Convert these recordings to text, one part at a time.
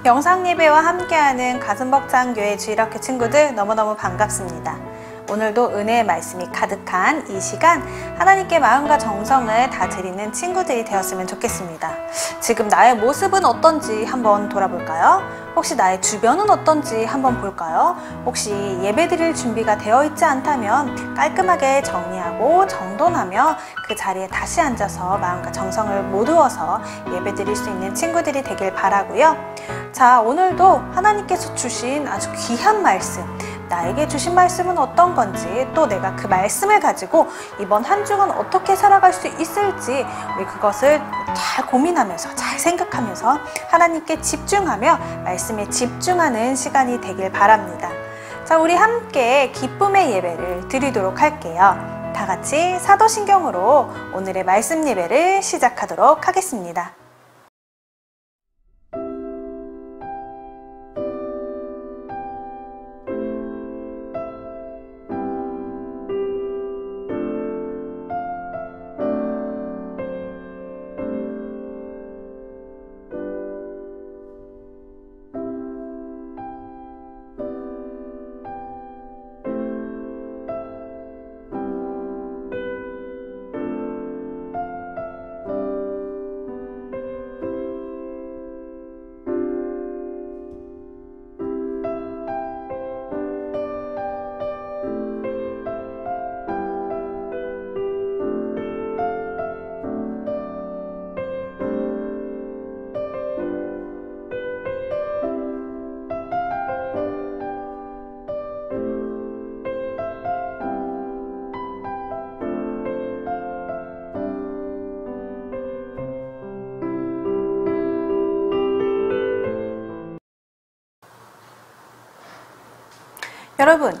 영상 예배와 함께하는 가슴벅찬교회 주일학교 친구들 너무너무 반갑습니다. 오늘도 은혜의 말씀이 가득한 이 시간 하나님께 마음과 정성을 다 드리는 친구들이 되었으면 좋겠습니다. 지금 나의 모습은 어떤지 한번 돌아볼까요? 혹시 나의 주변은 어떤지 한번 볼까요? 혹시 예배드릴 준비가 되어 있지 않다면 깔끔하게 정리하고 정돈하며 그 자리에 다시 앉아서 마음과 정성을 모두어서 예배드릴 수 있는 친구들이 되길 바라고요. 자, 오늘도 하나님께서 주신 아주 귀한 말씀, 나에게 주신 말씀은 어떤 건지, 또 내가 그 말씀을 가지고 이번 한 주간 어떻게 살아갈 수 있을지 우리 그것을 잘 고민하면서 잘 생각하면서 하나님께 집중하며 말씀에 집중하는 시간이 되길 바랍니다. 자, 우리 함께 기쁨의 예배를 드리도록 할게요. 다 같이 사도신경으로 오늘의 말씀 예배를 시작하도록 하겠습니다.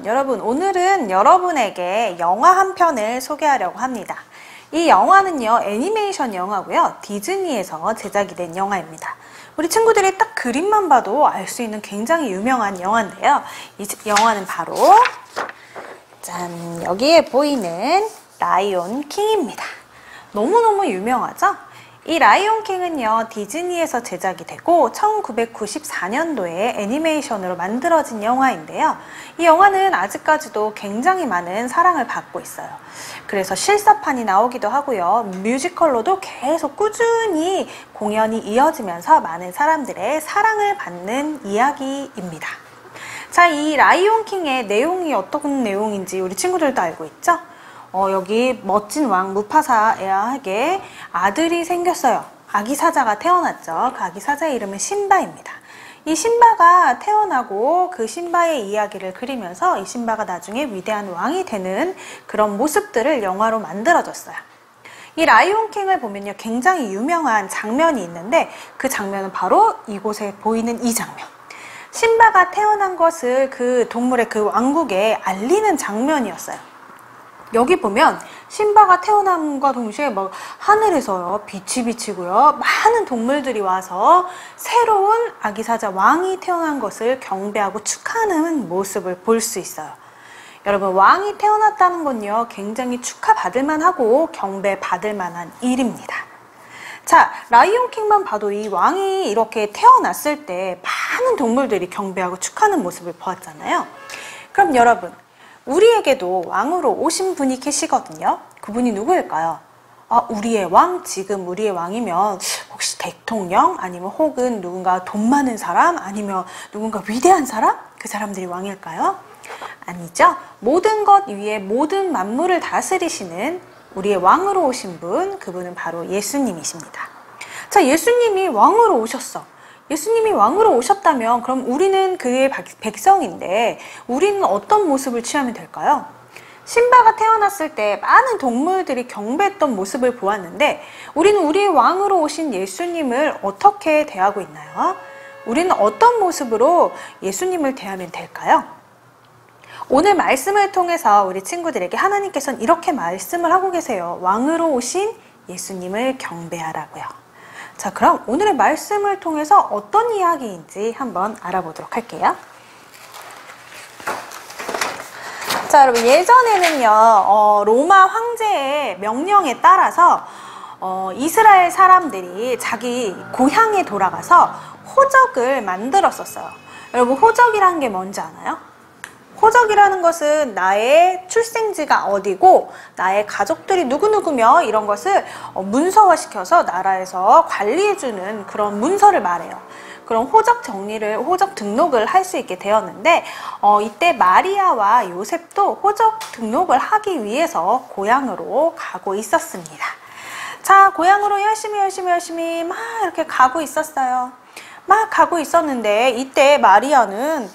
여러분 오늘은 여러분에게 영화 한 편을 소개하려고 합니다. 이 영화는요, 애니메이션 영화고요, 디즈니에서 제작이 된 영화입니다. 우리 친구들이 딱 그림만 봐도 알 수 있는 굉장히 유명한 영화인데요. 이 영화는 바로 짠, 여기에 보이는 라이온 킹입니다. 너무너무 유명하죠? 이 라이온 킹은요, 디즈니에서 제작이 되고 1994년도에 애니메이션으로 만들어진 영화인데요. 이 영화는 아직까지도 굉장히 많은 사랑을 받고 있어요. 그래서 실사판이 나오기도 하고요, 뮤지컬로도 계속 꾸준히 공연이 이어지면서 많은 사람들의 사랑을 받는 이야기입니다. 자, 이 라이온 킹의 내용이 어떤 내용인지 우리 친구들도 알고 있죠? 여기 멋진 왕 무파사에게 아들이 생겼어요. 아기 사자가 태어났죠. 그 아기 사자의 이름은 심바입니다. 이 심바가 태어나고 그 심바의 이야기를 그리면서 이 심바가 나중에 위대한 왕이 되는 그런 모습들을 영화로 만들어졌어요. 이 라이온 킹을 보면요, 굉장히 유명한 장면이 있는데 그 장면은 바로 이곳에 보이는 이 장면. 심바가 태어난 것을 그 동물의 그 왕국에 알리는 장면이었어요. 여기 보면 심바가 태어남과 동시에 막 하늘에서요, 빛이 비치고요, 많은 동물들이 와서 새로운 아기 사자 왕이 태어난 것을 경배하고 축하하는 모습을 볼 수 있어요. 여러분, 왕이 태어났다는 건요, 굉장히 축하받을 만하고 경배받을 만한 일입니다. 자, 라이온 킹만 봐도 이 왕이 이렇게 태어났을 때 많은 동물들이 경배하고 축하하는 모습을 보았잖아요. 그럼 여러분, 우리에게도 왕으로 오신 분이 계시거든요. 그분이 누구일까요? 우리의 왕, 지금 우리의 왕이면 혹시 대통령, 아니면 혹은 누군가 돈 많은 사람, 아니면 누군가 위대한 사람? 그 사람들이 왕일까요? 아니죠. 모든 것 위에 모든 만물을 다스리시는 우리의 왕으로 오신 분, 그분은 바로 예수님이십니다. 자, 예수님이 왕으로 오셨어. 예수님이 왕으로 오셨다면 그럼 우리는 그의 백성인데 우리는 어떤 모습을 취하면 될까요? 심바가 태어났을 때 많은 동물들이 경배했던 모습을 보았는데 우리는 우리의 왕으로 오신 예수님을 어떻게 대하고 있나요? 우리는 어떤 모습으로 예수님을 대하면 될까요? 오늘 말씀을 통해서 우리 친구들에게 하나님께서는 이렇게 말씀을 하고 계세요. 왕으로 오신 예수님을 경배하라고요. 자, 그럼 오늘의 말씀을 통해서 어떤 이야기인지 한번 알아보도록 할게요. 자, 여러분, 예전에는요, 로마 황제의 명령에 따라서 이스라엘 사람들이 자기 고향에 돌아가서 호적을 만들었었어요. 여러분, 호적이라는 게 뭔지 아나요? 호적이라는 것은 나의 출생지가 어디고 나의 가족들이 누구누구며 이런 것을 문서화시켜서 나라에서 관리해주는 그런 문서를 말해요. 그런 호적 정리를, 호적 등록을 할 수 있게 되었는데 이때 마리아와 요셉도 호적 등록을 하기 위해서 고향으로 가고 있었습니다. 자, 고향으로 열심히 막 이렇게 가고 있었어요. 막 가고 있었는데 이때 마리아는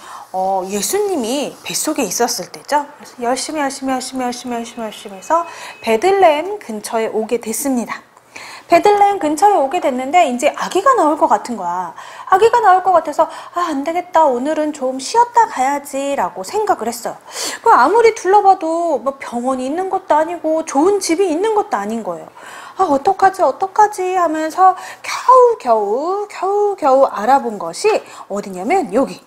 예수님이 뱃속에 있었을 때죠. 그래서 열심히 해서 베들레헴 근처에 오게 됐습니다. 베들레헴 근처에 오게 됐는데 이제 아기가 나올 것 같은 거야. 아기가 나올 것 같아서 안 되겠다, 오늘은 좀 쉬었다 가야지 라고 생각을 했어요. 아무리 둘러봐도 뭐 병원이 있는 것도 아니고 좋은 집이 있는 것도 아닌 거예요. 어떡하지 하면서 겨우 알아본 것이 어디냐면 여기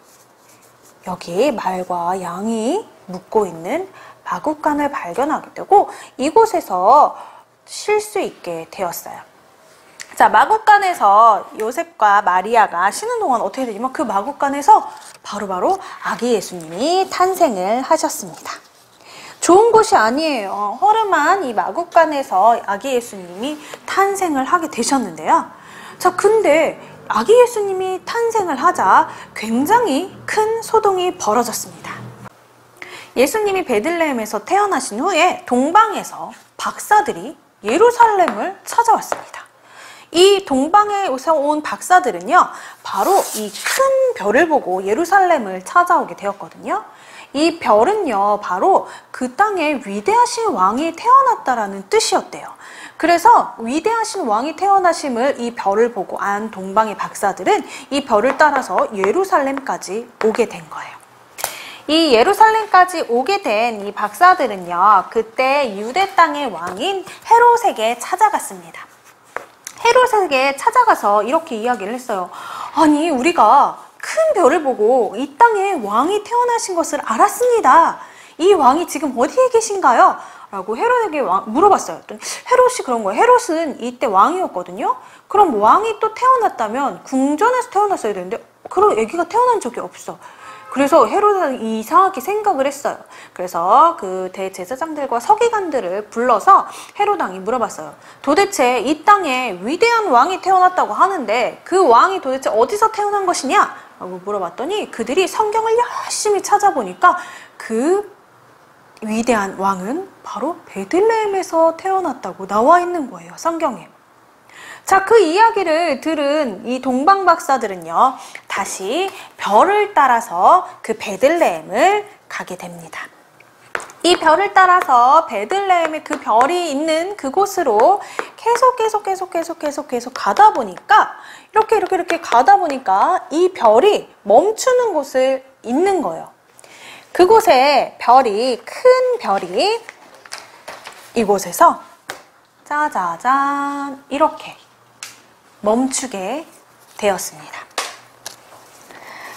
말과 양이 묵고 있는 마구간을 발견하게 되고 이곳에서 쉴 수 있게 되었어요. 자, 마구간에서 요셉과 마리아가 쉬는 동안 어떻게 되냐면 그 마구간에서 바로 아기 예수님이 탄생을 하셨습니다. 좋은 곳이 아니에요. 허름한 이 마구간에서 아기 예수님이 탄생을 하게 되셨는데요. 자, 근데 아기 예수님이 탄생을 하자 굉장히 큰 소동이 벌어졌습니다. 예수님이 베들레헴에서 태어나신 후에 동방에서 박사들이 예루살렘을 찾아왔습니다. 이 동방에서 온 박사들은요, 바로 이 큰 별을 보고 예루살렘을 찾아오게 되었거든요. 이 별은요, 바로 그 땅에 위대하신 왕이 태어났다라는 뜻이었대요. 그래서 위대하신 왕이 태어나심을 이 별을 보고 안 동방의 박사들은 이 별을 따라서 예루살렘까지 오게 된 거예요. 이 예루살렘까지 오게 된 이 박사들은요, 그때 유대 땅의 왕인 헤롯에게 찾아갔습니다. 헤롯에게 찾아가서 이렇게 이야기를 했어요. 아니, 우리가 큰 별을 보고 이 땅에 왕이 태어나신 것을 알았습니다. 이 왕이 지금 어디에 계신가요? 라고 헤롯에게 물어봤어요. 헤롯이 그런 거예요. 헤롯은 이때 왕이었거든요. 그럼 왕이 또 태어났다면 궁전에서 태어났어야 되는데 그런 아기가 태어난 적이 없어. 그래서 헤롯은 이상하게 생각을 했어요. 그래서 그 대제사장들과 서기관들을 불러서 헤롯 왕이 물어봤어요. 도대체 이 땅에 위대한 왕이 태어났다고 하는데 그 왕이 도대체 어디서 태어난 것이냐? 라고 물어봤더니 그들이 성경을 열심히 찾아보니까 그 위대한 왕은 바로 베들레헴에서 태어났다고 나와 있는 거예요, 성경에. 자, 그 이야기를 들은 이 동방 박사들은요, 다시 별을 따라서 그 베들레헴을 가게 됩니다. 이 별을 따라서 베들레헴의 그 별이 있는 그곳으로 계속 가다 보니까 이렇게 가다 보니까 이 별이 멈추는 곳을 있는 거예요. 그곳에 큰 별이 이곳에서 짜자잔 이렇게 멈추게 되었습니다.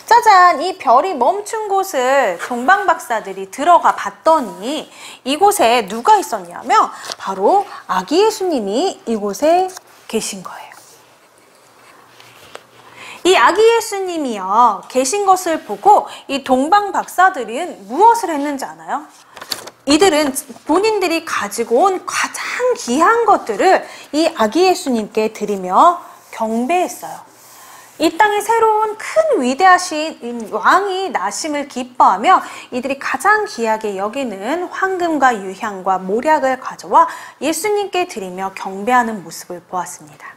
짜잔, 이 별이 멈춘 곳을 동방 박사들이 들어가 봤더니 이곳에 누가 있었냐면 바로 아기 예수님이 이곳에 계신 거예요. 이 아기 예수님이요, 계신 것을 보고 이 동방 박사들은 무엇을 했는지 아나요? 이들은 본인들이 가지고 온 가장 귀한 것들을 이 아기 예수님께 드리며 경배했어요. 이 땅에 새로운 큰 위대하신 왕이 나심을 기뻐하며 이들이 가장 귀하게 여기는 황금과 유향과 모략을 가져와 예수님께 드리며 경배하는 모습을 보았습니다.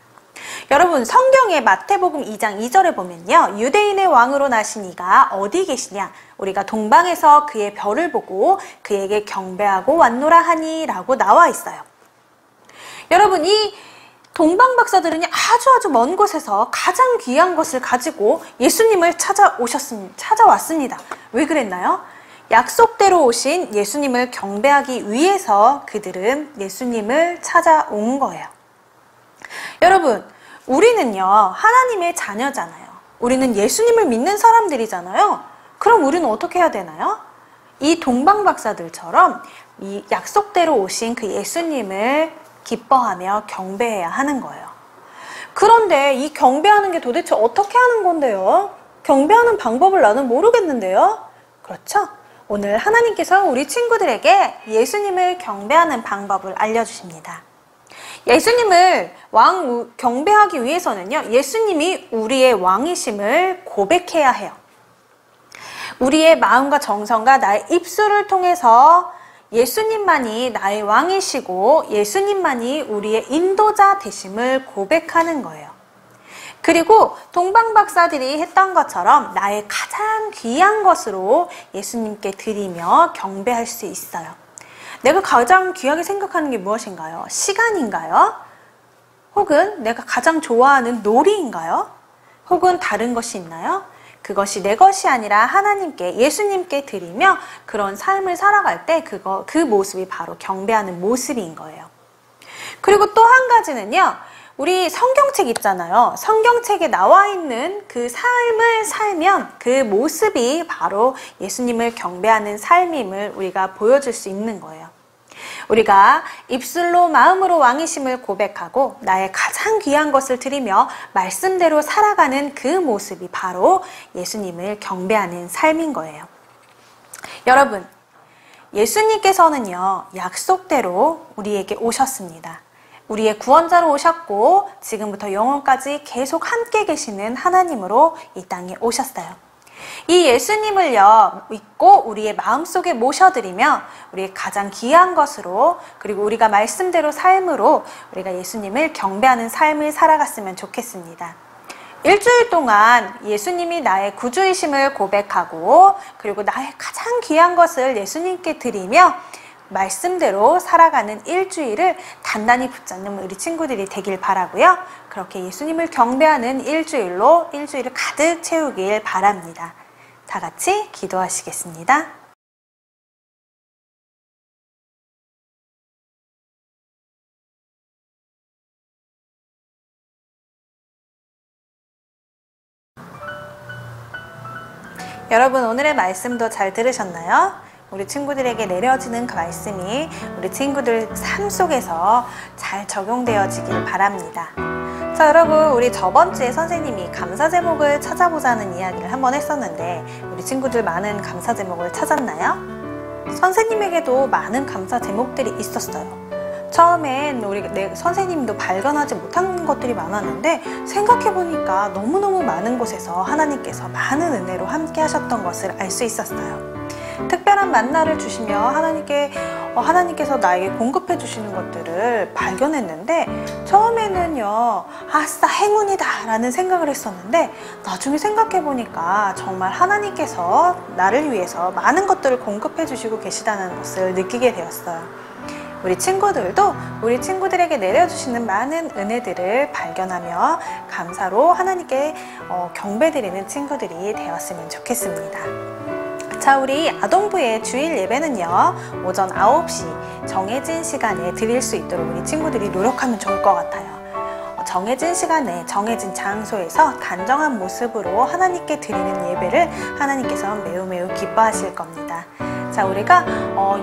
여러분, 성경의 마태복음 2장 2절에 보면요, 유대인의 왕으로 나신 이가 어디 계시냐? 우리가 동방에서 그의 별을 보고 그에게 경배하고 왔노라 하니 라고 나와 있어요. 여러분, 이 동방 박사들은 아주 먼 곳에서 가장 귀한 것을 가지고 예수님을 찾아왔습니다. 왜 그랬나요? 약속대로 오신 예수님을 경배하기 위해서 그들은 예수님을 찾아온 거예요. 여러분, 우리는요, 하나님의 자녀잖아요. 우리는 예수님을 믿는 사람들이잖아요. 그럼 우리는 어떻게 해야 되나요? 이 동방 박사들처럼 이 약속대로 오신 그 예수님을 기뻐하며 경배해야 하는 거예요. 그런데 이 경배하는 게 도대체 어떻게 하는 건데요? 경배하는 방법을 나는 모르겠는데요? 그렇죠? 오늘 하나님께서 우리 친구들에게 예수님을 경배하는 방법을 알려주십니다. 예수님을 경배하기 위해서는요, 예수님이 우리의 왕이심을 고백해야 해요. 우리의 마음과 정성과 나의 입술을 통해서 예수님만이 나의 왕이시고 예수님만이 우리의 인도자 되심을 고백하는 거예요. 그리고 동방박사들이 했던 것처럼 나의 가장 귀한 것으로 예수님께 드리며 경배할 수 있어요. 내가 가장 귀하게 생각하는 게 무엇인가요? 시간인가요? 혹은 내가 가장 좋아하는 놀이인가요? 혹은 다른 것이 있나요? 그것이 내 것이 아니라 하나님께, 예수님께 드리며 그런 삶을 살아갈 때 그 모습이 바로 경배하는 모습인 거예요. 그리고 또 한 가지는요, 우리 성경책 있잖아요. 성경책에 나와 있는 그 삶을 살면 그 모습이 바로 예수님을 경배하는 삶임을 우리가 보여줄 수 있는 거예요. 우리가 입술로 마음으로 왕이심을 고백하고 나의 가장 귀한 것을 드리며 말씀대로 살아가는 그 모습이 바로 예수님을 경배하는 삶인 거예요. 여러분, 예수님께서는요, 약속대로 우리에게 오셨습니다. 우리의 구원자로 오셨고 지금부터 영원까지 계속 함께 계시는 하나님으로 이 땅에 오셨어요. 이 예수님을요 믿고 우리의 마음속에 모셔드리며 우리의 가장 귀한 것으로, 그리고 우리가 말씀대로 삶으로 우리가 예수님을 경배하는 삶을 살아갔으면 좋겠습니다. 일주일 동안 예수님이 나의 구주이심을 고백하고 그리고 나의 가장 귀한 것을 예수님께 드리며 말씀대로 살아가는 일주일을 단단히 붙잡는 우리 친구들이 되길 바라고요. 그렇게 예수님을 경배하는 일주일로 일주일을 가득 채우길 바랍니다. 다 같이 기도하시겠습니다. 여러분, 오늘의 말씀도 잘 들으셨나요? 우리 친구들에게 내려지는 그 말씀이 우리 친구들 삶 속에서 잘 적용되어지길 바랍니다. 자, 여러분, 우리 저번 주에 선생님이 감사 제목을 찾아보자는 이야기를 한번 했었는데 우리 친구들 많은 감사 제목을 찾았나요? 선생님에게도 많은 감사 제목들이 있었어요. 처음엔 우리 선생님도 발견하지 못한 것들이 많았는데 생각해보니까 너무너무 많은 곳에서 하나님께서 많은 은혜로 함께 하셨던 것을 알 수 있었어요. 특별한 만나를 주시며 하나님께서 나에게 공급해 주시는 것들을 발견했는데 처음에는요, 아싸 행운이다 라는 생각을 했었는데 나중에 생각해 보니까 정말 하나님께서 나를 위해서 많은 것들을 공급해 주시고 계시다는 것을 느끼게 되었어요. 우리 친구들도 우리 친구들에게 내려주시는 많은 은혜들을 발견하며 감사로 하나님께 경배드리는 친구들이 되었으면 좋겠습니다. 자, 우리 아동부의 주일 예배는요, 오전 9시 정해진 시간에 드릴 수 있도록 우리 친구들이 노력하면 좋을 것 같아요. 정해진 시간에 정해진 장소에서 단정한 모습으로 하나님께 드리는 예배를 하나님께서 매우 기뻐하실 겁니다. 자, 우리가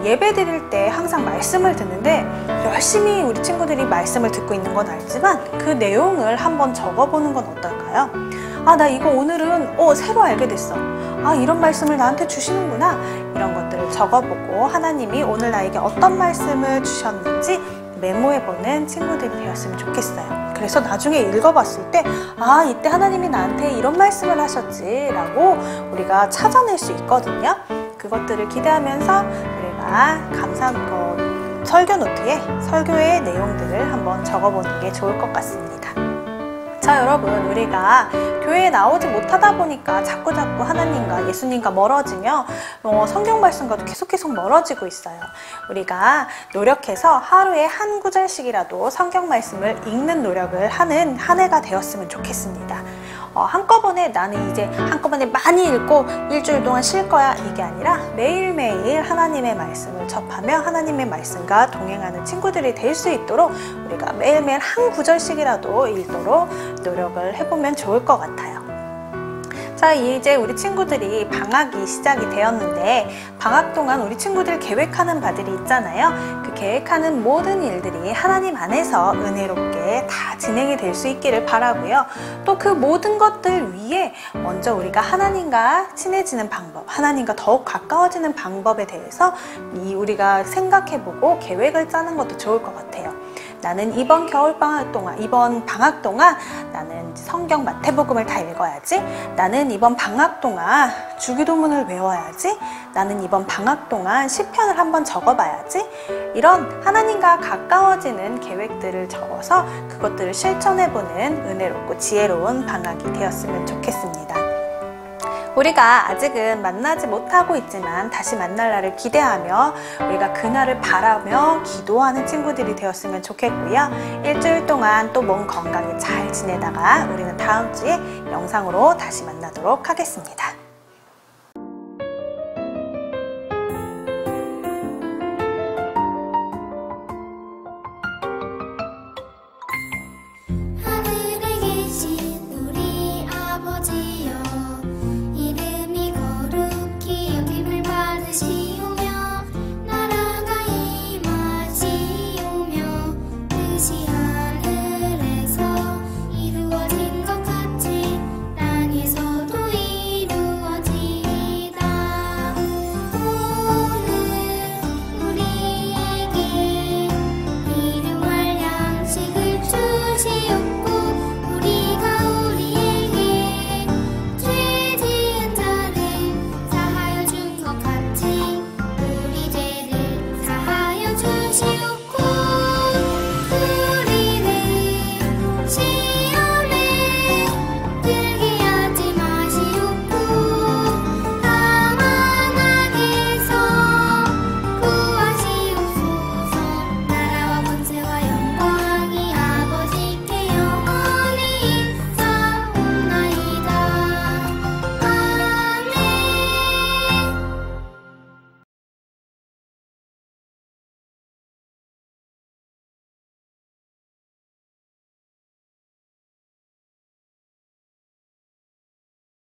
예배 드릴 때 항상 말씀을 듣는데 열심히 우리 친구들이 말씀을 듣고 있는 건 알지만 그 내용을 한번 적어보는 건 어떨까요? 아, 나 이거 오늘은 새로 알게 됐어. 아, 이런 말씀을 나한테 주시는구나. 이런 것들을 적어보고 하나님이 오늘 나에게 어떤 말씀을 주셨는지 메모해보는 친구들이 되었으면 좋겠어요. 그래서 나중에 읽어봤을 때 아, 이때 하나님이 나한테 이런 말씀을 하셨지 라고 우리가 찾아낼 수 있거든요. 그것들을 기대하면서 우리가 설교 노트에 설교의 내용들을 한번 적어보는 게 좋을 것 같습니다. 자, 여러분, 우리가 교회에 나오지 못하다 보니까 자꾸 하나님과 예수님과 멀어지며 성경 말씀과도 계속 멀어지고 있어요. 우리가 노력해서 하루에 한 구절씩이라도 성경 말씀을 읽는 노력을 하는 한 해가 되었으면 좋겠습니다. 한꺼번에 나는 이제 한꺼번에 많이 읽고 일주일 동안 쉴 거야, 이게 아니라 매일매일 하나님의 말씀을 접하며 하나님의 말씀과 동행하는 친구들이 될 수 있도록 우리가 매일매일 한 구절씩이라도 읽도록 노력을 해보면 좋을 것 같아요. 자, 이제 우리 친구들이 방학이 시작이 되었는데 방학 동안 우리 친구들 계획하는 바들이 있잖아요. 그 계획하는 모든 일들이 하나님 안에서 은혜롭게 다 진행이 될 수 있기를 바라고요. 또 그 모든 것들 위에 먼저 우리가 하나님과 친해지는 방법, 하나님과 더욱 가까워지는 방법에 대해서 우리가 생각해보고 계획을 짜는 것도 좋을 것 같아요. 나는 이번 겨울방학 동안, 이번 방학 동안 나는 성경 마태복음을 다 읽어야지. 나는 이번 방학 동안 주기도문을 외워야지. 나는 이번 방학 동안 시편을 한번 적어봐야지. 이런 하나님과 가까워지는 계획들을 적어서 그것들을 실천해보는 은혜롭고 지혜로운 방학이 되었으면 좋겠습니다. 우리가 아직은 만나지 못하고 있지만 다시 만날 날을 기대하며 우리가 그날을 바라며 기도하는 친구들이 되었으면 좋겠고요. 일주일 동안 또 몸 건강히 잘 지내다가 우리는 다음 주에 영상으로 다시 만나도록 하겠습니다.